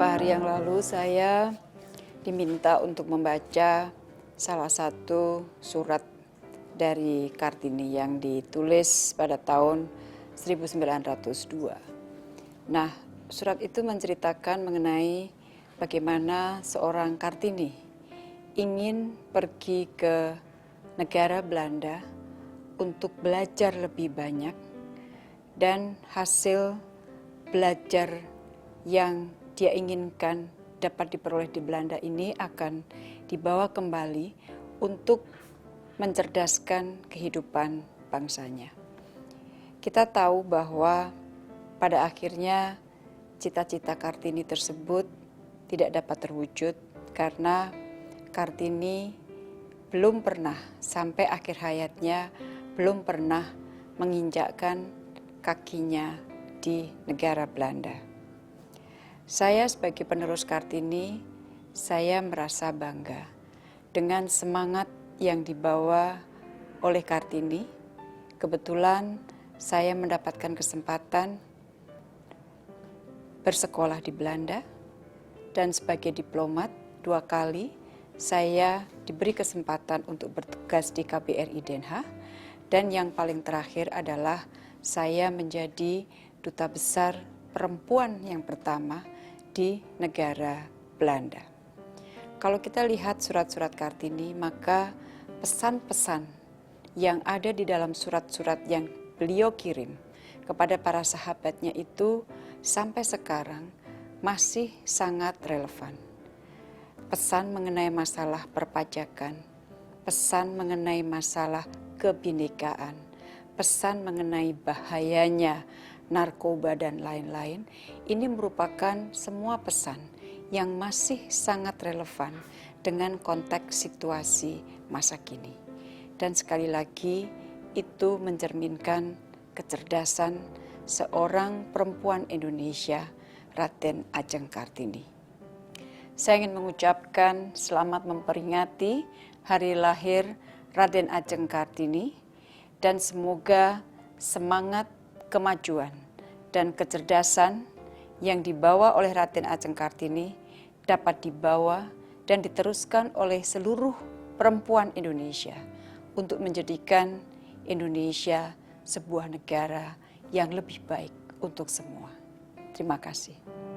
Beberapa hari yang lalu saya diminta untuk membaca salah satu surat dari Kartini yang ditulis pada tahun 1902. Nah, surat itu menceritakan mengenai bagaimana seorang Kartini ingin pergi ke negara Belanda untuk belajar lebih banyak, dan hasil belajar yang dia inginkan dapat diperoleh di Belanda ini akan dibawa kembali untuk mencerdaskan kehidupan bangsanya. Kita tahu bahwa pada akhirnya cita-cita Kartini tersebut tidak dapat terwujud karena Kartini belum pernah sampai akhir hayatnya belum pernah menginjakkan kakinya di negara Belanda. Saya sebagai penerus Kartini, saya merasa bangga dengan semangat yang dibawa oleh Kartini. Kebetulan saya mendapatkan kesempatan bersekolah di Belanda, dan sebagai diplomat 2 kali saya diberi kesempatan untuk bertugas di KBRI Den Haag, dan yang paling terakhir adalah saya menjadi duta besar perempuan yang pertama di negara Belanda. Kalau kita lihat surat-surat Kartini, maka pesan-pesan yang ada di dalam surat-surat yang beliau kirim kepada para sahabatnya itu sampai sekarang masih sangat relevan. Pesan mengenai masalah perpajakan, pesan mengenai masalah kebinekaan, pesan mengenai bahayanya narkoba dan lain-lain, ini merupakan semua pesan yang masih sangat relevan dengan konteks situasi masa kini. Dan sekali lagi itu mencerminkan kecerdasan seorang perempuan Indonesia, Raden Ajeng Kartini. Saya ingin mengucapkan selamat memperingati hari lahir Raden Ajeng Kartini, dan semoga semangat kemajuan dan kecerdasan yang dibawa oleh Raden Ajeng Kartini dapat dibawa dan diteruskan oleh seluruh perempuan Indonesia untuk menjadikan Indonesia sebuah negara yang lebih baik untuk semua. Terima kasih.